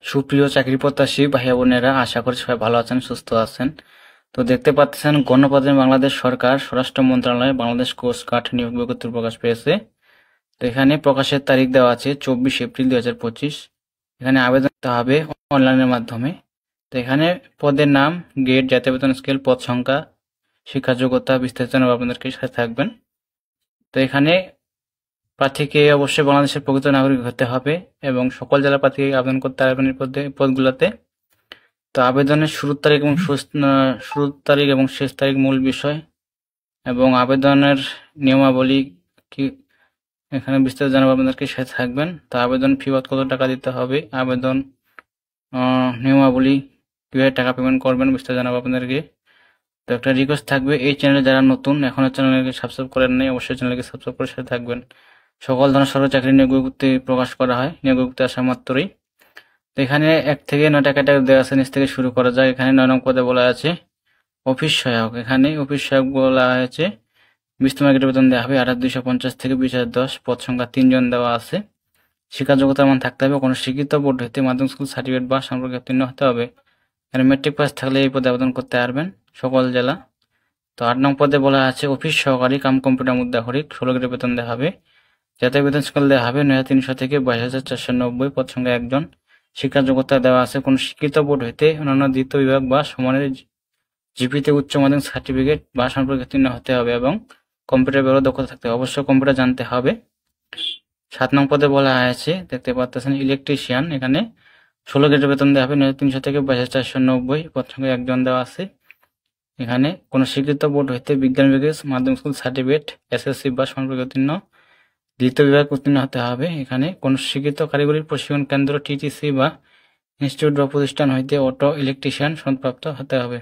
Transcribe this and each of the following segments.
সুপ্রিয় চাকরি প্রত্যাশী ভাইয়া বোনেরা, আশা করি সবাই ভালো আছেন, সুস্থ আছেন। তো দেখতে পাচ্ছেন গণপ্রজাতন্ত্রী বাংলাদেশ সরকার স্বরাষ্ট্র মন্ত্রণালয় বাংলাদেশ কোস্ট গার্ড নিয়োগ বিজ্ঞপ্তি প্রকাশ পেয়েছে। তো এখানে প্রকাশের তারিখ দেওয়া আছে 24 এপ্রিল 2025। এখানে আবেদন করতে হবে অনলাইনের মাধ্যমে। তো এখানে পদের নাম, গ্রেড, জাতীয় বেতন স্কেল, পদ সংখ্যা, শিক্ষা যোগ্যতা বিস্তারিত জানাবো, আপনাদেরকে সাথে থাকবেন। তো এখানে প্রার্থীকে অবশ্যই বাংলাদেশের প্রকৃত নাগরিক হতে হবে এবং সকল জেলা প্রার্থীকে আবেদন করতে পারবেন এই পদগুলোতে। তো আবেদনের শুরুর তারিখ এবং শেষ তারিখ মূল বিষয় এবং আবেদনের নিয়মাবলী কি এখানে বিস্তারিত জানাবো, আপনাদেরকে সাথে থাকবেন। তো আবেদন ফি বাবদ কত টাকা দিতে হবে, আবেদন নিয়মাবলী, কিভাবে টাকা পেমেন্ট করবেন, বিস্তারিত জানাবো আপনাদেরকে। তো একটা রিকোয়েস্ট থাকবে, এই চ্যানেলে যারা নতুন এখনো চ্যানেলকে সাবস্ক্রাইব করেন নাই, অবশ্যই চ্যানেলকে সাবস্ক্রাইব করে সাথে থাকবেন। সকল ধরনের সরকারি চাকরি নিয়োগ বিজ্ঞপ্তি প্রকাশ করা হয় নিয়োগ বিজ্ঞপ্তি আসা মাত্রই। তো এখানে 1 থেকে 9টা ক্যাটাগরি দেওয়া আছে, নিচ থেকে শুরু করা যায়। এখানে 9 নং পদে বলা আছে অফিস সহায়ক। এখানে অফিস সহায়ক বলা হয়েছে 20 মার্কেটের বেতন দেওয়া হবে 8,250 থেকে 20,010। পদ সংখ্যা 3 জন দেওয়া আছে। শিক্ষা যোগ্যতার মান থাকতে হবে কোনো শিক্ষিত বোর্ড হইতে মাধ্যমিক স্কুল সার্টিফিকেট বা সম্পর্কে উত্তীর্ণ হতে হবে। এখানে মেট্রিক পাস থাকলে এই পদে আবেদন করতে পারবেন সকল জেলা। তো 8 নং পদে বলা আছে অফিস সহকারী কাম কম্পিউটার মুদ্রাক্ষরিক, 16 গ্রেড বেতন দেওয়া হবে। জাতীয় বেতন স্কেল দেওয়া হবে 9,300 থেকে 22,490। পদ সংখ্যা 1 জন। শিক্ষা যোগ্যতা দেওয়া আছে কোনো শিক্ষিত বোর্ড হইতে অন্যান্য দ্বিতীয় বিভাগ বা সমানের জিপিতে উচ্চ মাধ্যমিক সার্টিফিকেট বা সম্পর্কে উত্তীর্ণ হতে হবে এবং কম্পিউটার ব্যবহার দক্ষতা থাকতে হবে, অবশ্যই কম্পিউটার জানতে হবে। 7 নং পদে বলা হয়েছে, দেখতে পাচ্ছেন ইলেকট্রিশিয়ান। এখানে 16 গ্রেড বেতন দেওয়া হবে 9,300 থেকে 22,490। পদ সংখ্যা 1 জন দেওয়া আছে। এখানে কোনো স্বীকৃত বোর্ড হইতে বিজ্ঞান বিভাগে মাধ্যমিক স্কুল সার্টিফিকেট, এসএসসি বা সম্পর্কে উত্তীর্ণ, দ্বিতীয় বিভাগ উত্তীর্ণ হতে হবে। এখানে কোনো স্বীকৃত কারিগরি প্রশিক্ষণ কেন্দ্র, টিটিসি বা ইনস্টিটিউট বা প্রতিষ্ঠান হইতে অটো ইলেকট্রিশিয়ান সনদপ্রাপ্ত হতে হবে।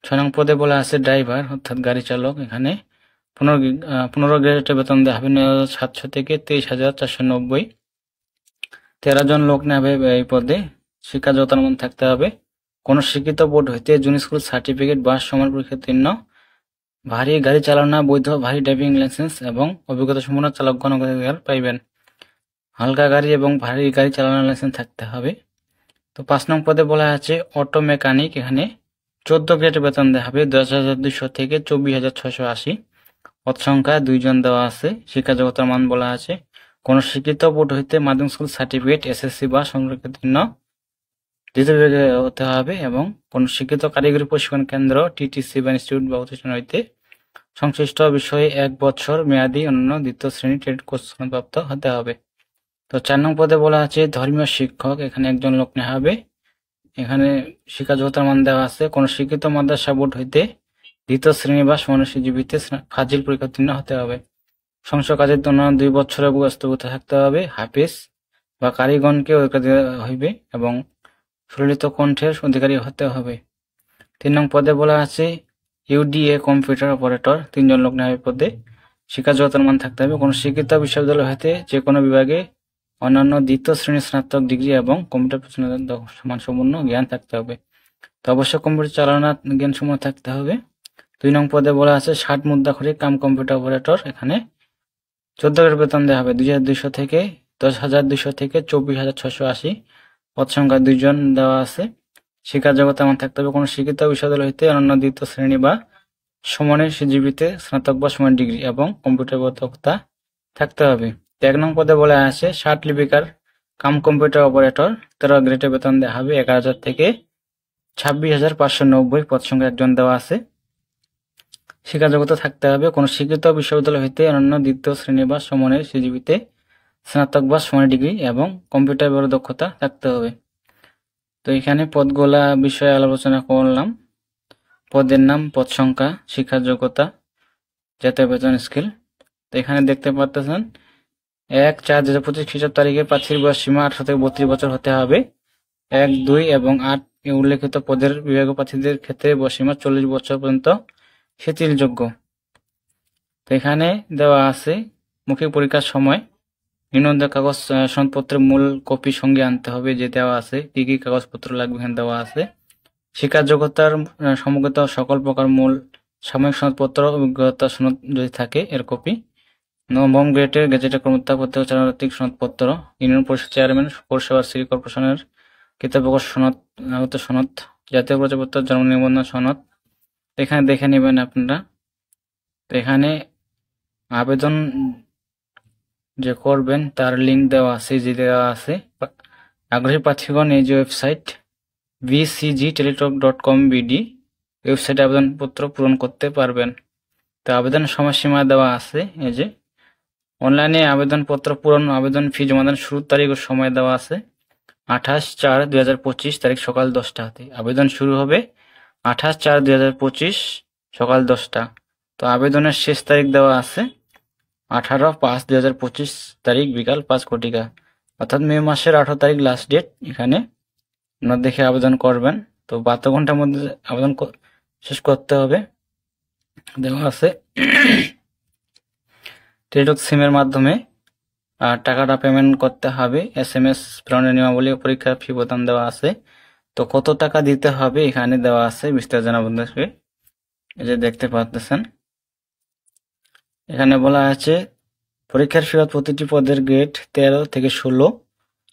6 নং পদে বলা আছে ড্রাইভার অর্থাৎ গাড়ি চালক। এখানে 15 গ্রেডের বেতন দেওয়া হবে 9,700 থেকে 23,490। 13 জন লোক নেবে এই পদে। শিক্ষা যোগ্যতার মান থাকতে হবে কোনো শিক্ষিত বোর্ড হইতে জুনিয়র স্কুল সার্টিফিকেট বা সমান পরীক্ষা উত্তীর্ণ, ভারী গাড়ি চালানো, বৈধ ভারী ড্রাইভিং লাইসেন্স এবং অভিজ্ঞতা সম্পন্ন চালকগণ অগ্রাধিকার পাইবেন। হালকা গাড়ি এবং ভারী গাড়ি চালানোর লাইসেন্স থাকতে হবে। তো 5 নং পদে বলা আছে অটো মেকানিক। এখানে 14 গ্রেডের বেতন দেওয়া হবে 10,200 থেকে 24,680। পদ সংখ্যা 2 জন দেওয়া আছে। শিক্ষা যোগ্যতার মান বলা আছে কোনো শিক্ষিত বোর্ড হইতে মাধ্যমিক স্কুল সার্টিফিকেট, এসএসসি বা সম্পর্কে উত্তীর্ণ, দ্বিতীয় বিভাগে হতে হবে এবং কোনো শিক্ষিত কারিগরি প্রশিক্ষণ কেন্দ্র, টিটিসি বা ইনস্টিটিউট বা প্রতিষ্ঠান হইতে সংশ্লিষ্ট বিষয়ে 1 বছর মেয়াদী অন্যান্য দ্বিতীয় শ্রেণী ট্রেড কোর্স প্রাপ্ত হতে হবে। তো 4 নং পদে বলা আছে ধর্মীয় শিক্ষক। এখানে 1 জন লোক নেওয়া হবে। এখানে শিক্ষা যোগ্যতার মান দেওয়া আছে কোনো শিক্ষিত মাদ্রাসা বোর্ড হইতে দ্বিতীয় শ্রেণী বা সমানুষীজীবীতে ফাজিল পরীক্ষা উত্তীর্ণ হতে হবে। সংসদ কাজের জন্য 2 বছরের অবস্থায় থাকতে হবে। হাফিজ বা কারিগণকে অধিকার দেওয়া হইবে এবং সুললিত কণ্ঠের অধিকারী হতে হবে। 3 নং পদে বলা আছে ইউডিএ কম্পিউটার অপারেটর। 3 জন লোক নেওয়া পদে। শিক্ষা যোগ্যতার মান থাকতে হবে কোনো শিক্ষিত বিশ্ববিদ্যালয় হইতে যে কোনো বিভাগে অন্যান্য দ্বিতীয় শ্রেণীর স্নাতক ডিগ্রি এবং কম্পিউটার মানসম্পন্ন জ্ঞান থাকতে হবে। তো অবশ্যই কম্পিউটার চালানোর জ্ঞান সম্পন্ন থাকতে হবে। 2 নং পদে বলা আছে 60 মুদ্রাক্ষরিক কাম কম্পিউটার অপারেটর। এখানে 14 গ্রেড বেতন দেওয়া হবে 2,200 থেকে 10,200 থেকে 24,680। পদ সংখ্যা 2 জন দেওয়া আছে। শিক্ষা যোগ্যতা মান থাকতে হবে কোনো শিক্ষিত বিশ্ববিদ্যালয় হইতে অন্যান্য দ্বিতীয় শ্রেণী বা সমানের সিজিপিতে স্নাতক বা সমান ডিগ্রি এবং কম্পিউটার দক্ষতা থাকতে হবে। 1 নং পদে বলা আছে 60 লিপিকার কাম কম্পিউটার অপারেটর। 13 গ্রেডের বেতন দেওয়া হবে 11,000 থেকে 26,590। পদ সংখ্যা 1 জন দেওয়া আছে। শিক্ষা যোগ্যতা থাকতে হবে কোনো শিক্ষিত বিশ্ববিদ্যালয় হইতে অন্যান্য দ্বিতীয় শ্রেণী বা সমানের সিজিপিতে স্নাতক বা সমান ডিগ্রি এবং কম্পিউটার ব্যবহার দক্ষতা থাকতে হবে। তো এখানে পদগুলা বিষয়ে আলোচনা করলাম। পদের নাম, পদ সংখ্যা, শিক্ষা যোগ্যতা, জাতীয় বেতন স্কেল। তো এখানে দেখতে পাচ্ছেন 1/4/2025 খ্রিস্টাব্দ তারিখে প্রার্থীর বয়স সীমা 18 থেকে 32 বছর হতে হবে। 1, 2 এবং 8 উল্লেখিত পদের বিভাগীয় প্রার্থীদের ক্ষেত্রে বয়স সীমা 40 বছর পর্যন্ত শিথিলযোগ্য। তো এখানে দেওয়া আছে মৌখিক পরীক্ষার সময় নিম্নোক্ত কাগজ সনদপত্রের মূল কপি সঙ্গে আনতে হবে, যে দেওয়া আছে কি কি কাগজপত্র লাগবে এখানে দেওয়া আছে। শিক্ষা যোগ্যতার সমগ্রত সকল প্রকার মূল সাময়িক সনদপত্র, অভিজ্ঞতা সনদ যদি থাকে এর কপি, নবম গ্রেডের গেজেটের কর্মকর্তা প্রত্যেক চারিত্রিক সনদপত্র, ইউনিয়ন পরিষদ চেয়ারম্যান, পৌরসভা, সিটি কর্পোরেশনের কৃতজ্ঞ সনদ, নাগরিকত্ব সনদ, জাতীয় পরিচয়পত্র, জন্ম নিবন্ধন সনদ। এখানে দেখে নেবেন আপনারা। তো এখানে আবেদন যে করবেন তার লিঙ্ক দেওয়া আছে, যে দেওয়া আছে। আগ্রহী প্রার্থীগণ এই যে ওয়েবসাইট vcgteletalk.com.bd ওয়েবসাইটে আবেদনপত্র পূরণ করতে পারবেন। তো আবেদন সময়সীমা দেওয়া আছে, এই যে অনলাইনে আবেদনপত্র পূরণ, আবেদন ফি জমাদান শুরুর তারিখ ও সময় দেওয়া আছে 28/4/2025 তারিখ সকাল 10টা হতে। আবেদন শুরু হবে 28/4/2025 সকাল 10টা। তো আবেদনের শেষ তারিখ দেওয়া আছে 18/5/2025 তারিখ বিকাল 5 ঘটিকা, অর্থাৎ মে মাসের 18 তারিখ লাস্ট ডেট। এখানে আপনারা দেখে আবেদন করবেন। তো 72 ঘন্টার মধ্যে আবেদন শেষ করতে হবে, দেওয়া আছে। টেলিটক সিমের মাধ্যমে টাকাটা পেমেন্ট করতে হবে। SMS প্রেরণের নিয়মাবলী, পরীক্ষার ফি বোতাম দেওয়া আছে। তো কত টাকা দিতে হবে এখানে দেওয়া আছে, বিস্তারিত জানাবো। এই যে দেখতে পাচ্ছেন, এখানে বলা আছে পরীক্ষার ফি প্রতিটি পদের গ্রেড 13 থেকে 16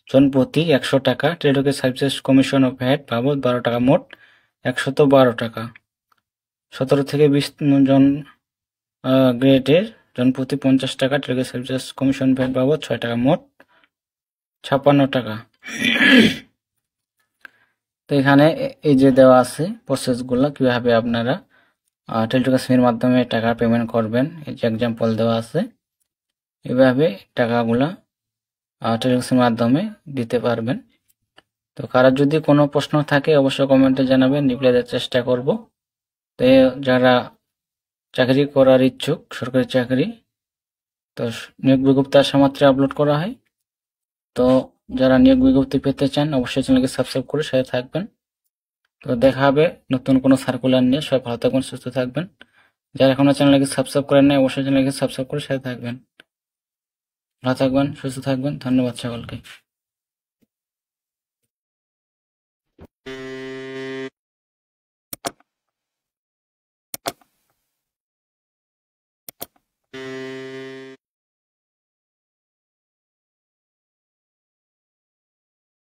জন প্রতি 100 টাকা। টেলিটকের সার্ভিসেস কমিশন ও ভ্যাট বাবদ 12 টাকা, মোট 112 টাকা। 17 থেকে 20 জন গ্রেডের জন প্রতি 50 টাকা। টেলিটকের সার্ভিসেস কমিশন ভ্যাট বাবদ 6 টাকা, মোট 56 টাকা। তো এখানে এই যে দেওয়া আছে প্রসেসগুলো, কিভাবে আপনারা টেলিটক সিমের মাধ্যমে টাকা পেমেন্ট করবেন, এই যে এক্সাম্পল দেওয়া আছে। এভাবে টাকাগুলা টেলিটক সিমের মাধ্যমে দিতে পারবেন। তো কারোর যদি কোনো প্রশ্ন থাকে অবশ্যই কমেন্টে জানাবেন, রিপ্লাই দেওয়ার চেষ্টা করব। তো যারা চাকরি করার ইচ্ছুক, সরকারি চাকরি, তো নিয়োগ বিজ্ঞপ্তি আসা মাত্রই আপলোড করা হয়। তো যারা নিয়োগ বিজ্ঞপ্তি পেতে চান অবশ্যই চ্যানেলকে সাবস্ক্রাইব করে সাথে থাকবেন। তো দেখা হবে নতুন কোনো সার্কুলার নিয়ে। সবাই ভালো থাকবেন, সুস্থ থাকবেন। যারা এখনো চ্যানেলকে সাবস্ক্রাইব করেন নাই অবশ্যই চ্যানেলকে সাবস্ক্রাইব করে সাথে থাকবেন। ভালো থাকবেন, সুস্থ থাকবেন। ধন্যবাদ সকলকে।